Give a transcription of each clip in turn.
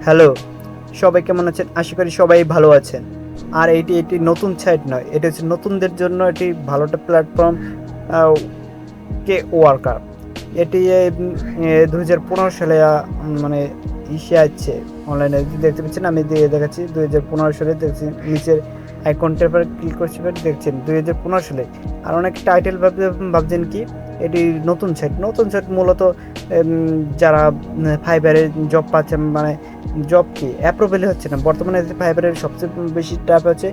Hello, সবাই কেমন আছেন? আশা করি সবাই ভালো আছেন। আর এটি নতুন সাইট নয়। এটা হচ্ছে নতুনদের জন্য এটি ভালো একটা প্ল্যাটফর্ম আ কে ওয়ার্কার। এটি ২০১৫ সালে মানে ইসে আছে অনলাইনে দেখতে পাচ্ছেন আমি দিয়ে দেখাচ্ছি ২০১৫ সালে দেখছি নিচের আইকনটার উপর ক্লিক করছি দেখছেন ২০১৫ সালে। আর অনেক টাইটেল ভাবছেন কি এটি নতুন সাইট। নতুন সাইট মূলত যারা ফাইবারে জব পাচ্ছেন মানে জব কি অ্যাপ্রুভেলই হচ্ছে না। বর্তমানে ফাইবারের সবচেয়ে বেশি টাইপ হচ্ছে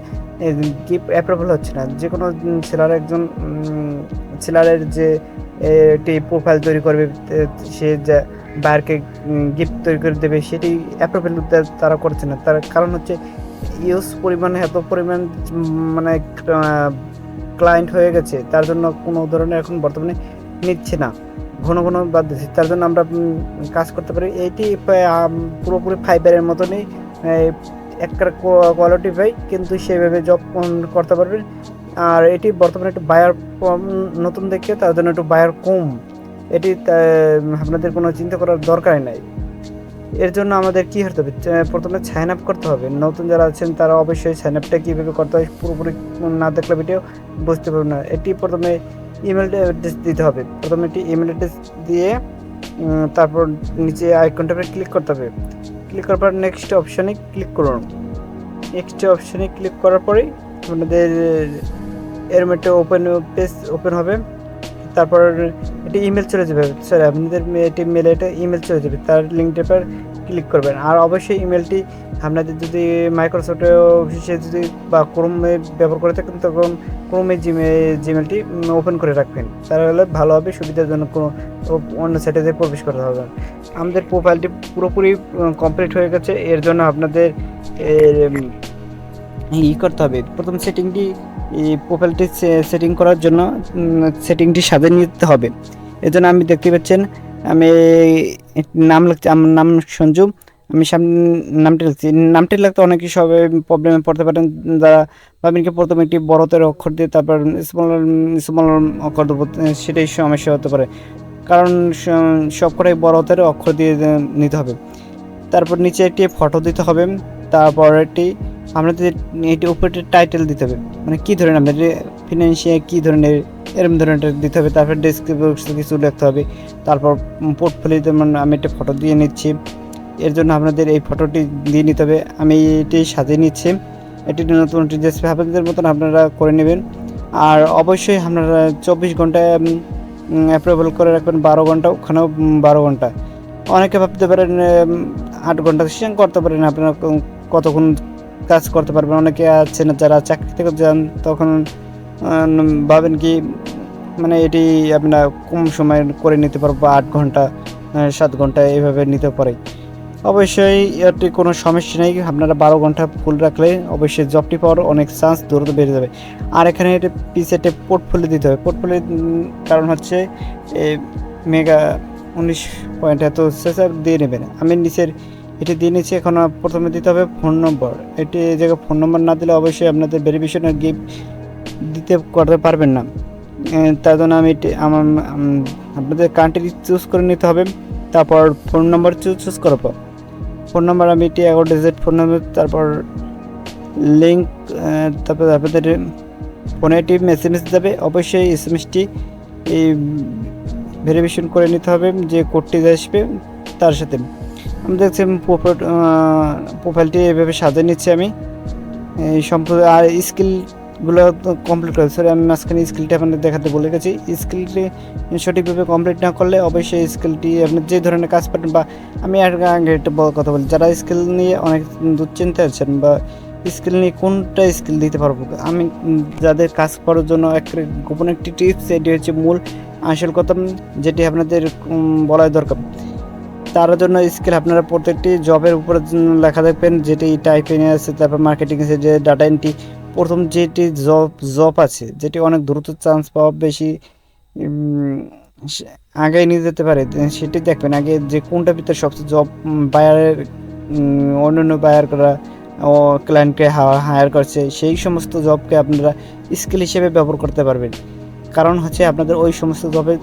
গিভ অ্যাপ্রুভেল হচ্ছে না। যেকোনো সেলারের যে একটি প্রোফাইল তৈরি করবে সে যা বায়ারকে গিফট তৈরি করে দেবে সেটি অ্যাপ্রুভেল তারা করছে না। তার কারণ হচ্ছে এত পরিমাণ মানে ক্লায়েন্ট হয়ে গেছে তার জন্য কোনো ধরনের এখন বর্তমানে নিচ্ছে না, ঘন বাদ দিচ্ছে। তার জন্য আমরা কাজ করতে পারি এইটি পুরোপুরি ফাইবারের মতনই একটা কোয়ালিটিফাই কিন্তু সেভাবে জব করতে পারবেন। আর এটি বর্তমানে একটু বায়ার নতুন দেখে তার জন্য একটু বায়ার কম। এটি আপনাদের কোনো চিন্তা করার দরকারই নাই। এর জন্য আমাদের কি করতে হবে? প্রথমে সাইন আপ করতে হবে। নতুন যারা আছেন তারা অবশ্যই সাইন আপটা কীভাবে করতে হয় পুরোপুরি না দেখলে ভিডিও বুঝতে পারবেন না। এটি প্রথমে ইমেল অ্যাড্রেস দিতে হবে। প্রথমে একটি ইমেল অ্যাড্রেস দিয়ে তারপর নিচে আইকনটাতে ক্লিক করতে হবে। ক্লিক করার পর নেক্সট অপশানে ক্লিক করুন। নেক্সট অপশানে ক্লিক করার পরেই আপনাদের এরকম একটা পেজ ওপেন হবে। তারপর এটি ইমেল চলে যাবে, সরি আপনাদের এটি মেলে এটা ইমেল চলে যাবে, তার লিঙ্কটার পর ক্লিক করবেন। আর অবশ্যই ইমেলটি আপনাদের যদি মাইক্রোসফট অফিসে যদি বা ক্রোমে ব্যবহার করে থাকেন তখন ক্রোমে জিমেলটি ওপেন করে রাখবেন, তাহলে ভালো হবে, সুবিধাজনক কোনো অন্য সাইটে দিয়ে প্রবেশ করতে হবে। আমাদের প্রোফাইলটি পুরোপুরি কমপ্লিট হয়ে গেছে। এর জন্য আপনাদের করতে হবে প্রথম সেটিংটি প্রোফাইলটি সেটিং করার জন্য সেটিংটি সাজিয়ে নিতে হবে। এর জন্য আমি দেখতে পাচ্ছেন আমি নাম লিখছি, আমার নাম সঞ্জু, আমি সামনে নামটি লিখছি। নামটি লিখতে অনেকেই সবাই প্রবলেমে পড়তে পারেন, যারা ভাবেন কি প্রথমে একটি বড়তের অক্ষর দিয়ে তারপর স্মল অক্ষর দেবো, সেটাই সমস্যা হতে পারে, কারণ সবকটাই বড়তের অক্ষর দিয়ে নিতে হবে। তারপর নিচে একটি ফটো দিতে হবে। তারপর একটি আপনাদের এটি উপরে টাইটেল দিতে হবে, মানে কী ধরনের আপনাদের ফিনান্সিয়াল কী ধরনের এরকম ধরনের দিতে হবে। তারপর ডেসক্রিপশন কিছু লিখতে হবে। তারপর পোর্টফোলিওতে আমি একটা ফটো দিয়ে নিচ্ছি। এর জন্য আপনাদের এই ফটোটি দিয়ে নিতে হবে। আমি এটি সাজিয়ে নিচ্ছি। এটি নতুন আপনাদের মতন আপনারা করে নেবেন। আর অবশ্যই আপনারা 24 ঘন্টায় অ্যাপ্রুভাল করে রাখবেন, 12 ঘন্টা, ওখানেও 12 ঘন্টা। অনেকে ভাবতে পারেন 8 ঘন্টা সেশন করতে পারেন, আপনারা কতক্ষণ কাজ করতে পারবেন। অনেকে আছে না যারা চাকরি থেকে যান তখন ভাবেন কি মানে এটি আপনারা কম সময় করে নিতে পারবো, 8 ঘন্টা 7 ঘন্টা এইভাবে নিতে পারে। অবশ্যই এটি কোনো সমস্যা নেই, আপনারা 12 ঘন্টা ফুল রাখলে অবশ্যই জবটি পাওয়ার অনেক চান্স দ্রুত বেড়ে যাবে। আর এখানে এটা পিসেটে পোর্টফোলিও দিতে হবে। পোর্টফোলিও কারণ হচ্ছে মেগা 19 পয়েন্ট এত দিয়ে নেবেন। আমি নিচের এটি দিয়ে নিচ্ছি। এখন প্রথমে দিতে হবে ফোন নম্বর। এটি এই জায়গায় ফোন নম্বর না দিলে অবশ্যই আপনাদের ভেরিফিকেশনের গিফট করতে পারবেন না। তার জন্য আমি আপনাদের কান্ট্রি চুজ করে নিতে হবে। তারপর ফোন নম্বর চুজ করার পর ফোন নম্বর আমি এটি 11 ডিজিট ফোন নম্বর, তারপর লিঙ্ক, তারপর আপনাদের ফোনে একটি মেসেজ যাবে। অবশ্যই এসএমএসটি এই ভেরিফিকেশন করে নিতে হবে যে কোডটি আসবে তার সাথে। আমি দেখছি প্রোফাইলটি এভাবে সাজিয়ে নিচ্ছি আমি এই সম্পূর্ণ। আর স্কিলগুলো কমপ্লিট করে, সরি আমি মাঝখানে স্কিলটি আপনাদের দেখাতে বলে গেছি। স্কিলটি সঠিকভাবে কমপ্লিট না করলে অবশ্যই স্কিলটি আপনি যে ধরনের কাজ পাবেন, বা আমি আগে একটা কথা বলি, যারা স্কিল নিয়ে অনেক দুশ্চিন্তা আছেন বা স্কিল নিয়ে কোনটা স্কিল দিতে পারবো, আমি যাদের কাজ করার জন্য গোপন একটি টিপস, এটি হচ্ছে মূল আসল কথা যেটি আপনাদের বলা দরকার। তার জন্য স্কিল আপনারা প্রত্যেকটি জবের উপরে লেখা দেখবেন, যেটি টাইপিং আছে, তারপর মার্কেটিং আছে, যে ডাটা এন্ট্রি, প্রথম যেটি জব আছে যেটি অনেক দ্রুত চান্স পাওয়া বেশি আগে নিয়ে যেতে পারে, সেটি দেখবেন আগে যে কোনটা ভিতরে সবচেয়ে জব বায়ারের অন্যান্য বায়ার করা ও ক্লায়েন্টকে হায়ার করছে, সেই সমস্ত জবকে আপনারা স্কিল হিসেবে ব্যবহার করতে পারবেন। কারণ হচ্ছে আপনাদের ওই সমস্ত জবে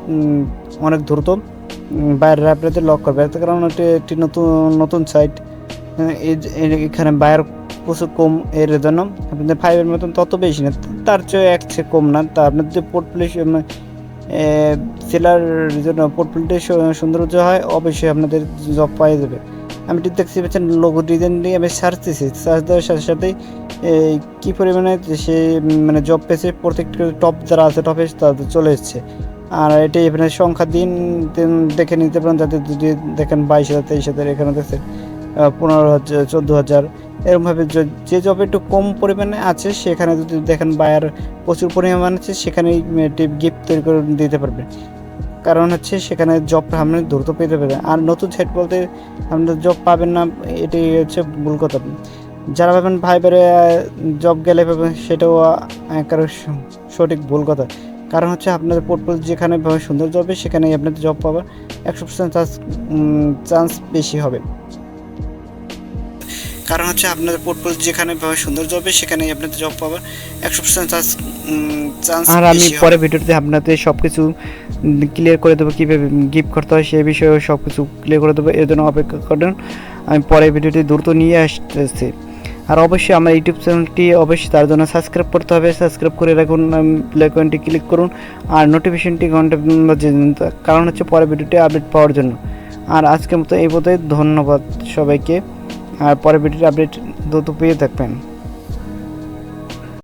অনেক দ্রুত বাইরে আপনাদের লক করবে, কারণ এটি একটি নতুন সাইট। এখানে বায়ার প্রচুর কম, এর জন্য আপনাদের 5-এর মতন তত বেশি না, তার চেয়ে এক চেয়ে কম না। তা আপনাদের যে পোর্টফোলিও সেলার জন্য পোর্টফোলিওটি সৌন্দর্য হয়, অবশ্যই আপনাদের জব পাওয়া যাবে। আমি ঠিক দেখতে পাচ্ছেন লোগো ডিজাইন দিয়ে আমি সার্চ দিয়েছি, সার্চ দেওয়ার সাথে সাথেই কী পরিমাণে সে মানে জব পেয়েছে, প্রত্যেকটা টপ যারা আছে টপে তাদের চলে এসছে। আর এটি এখানে সংখ্যা দিন দেখে নিতে পারেন, যাতে যদি দেখেন 22,000 23,000, এখানে দেখছেন 15,000 14,000, এরকমভাবে যে জব একটু কম পরিমাণে আছে সেখানে যদি দেখেন বায়ার প্রচুর পরিমাণ আছে, সেখানে গিফট তৈরি করে দিতে পারবে। কারণ হচ্ছে সেখানে জবটা আপনি দ্রুত পেতে পারবেন। আর নতুন সাইট বলতে আপনার জব পাবেন না, এটি হচ্ছে ভুল কথা। যারা ভাবেন ভাইবারে জব গেলে পাবেন, সেটাও একেবারে সঠিক ভুল কথা। কারণ হচ্ছে আপনাদের পোর্টফোলিও যেখানে সুন্দর জবে সেখানেই আপনাদের জব পাওয়ার 100% চান্স বেশি হবে। কারণ হচ্ছে আপনাদের পোর্টফোলিও যেখানে সুন্দর জবে সেখানেই আপনাদের জব পাওয়ার 100% চান্স। আর আমি পরে ভিডিওতে আপনাদের সব কিছু ক্লিয়ার করে দেবো, কীভাবে গিফট করতে হয় সেই বিষয়েও সব কিছু ক্লিয়ার করে দেবো। এর জন্য অপেক্ষা করুন, আমি পরে ভিডিওটি দ্রুত নিয়ে আসতেছি। আর অবশ্যই আমার ইউটিউব চ্যানেলটি অবশ্যই তার জন্য সাবস্ক্রাইব করতে হবে, সাবস্ক্রাইব করে রাখুন, বেল আইকনটি ক্লিক করুন আর নোটিফিকেশনটি ঘন্টা বাজিয়ে দিন, কারণ হচ্ছে পরে ভিডিওটি আপডেট পাওয়ার জন্য। আর আজকের মতো এই পথে ধন্যবাদ সবাইকে, আর পরে ভিডিওটি আপডেট দ্রুত পেয়ে থাকবেন।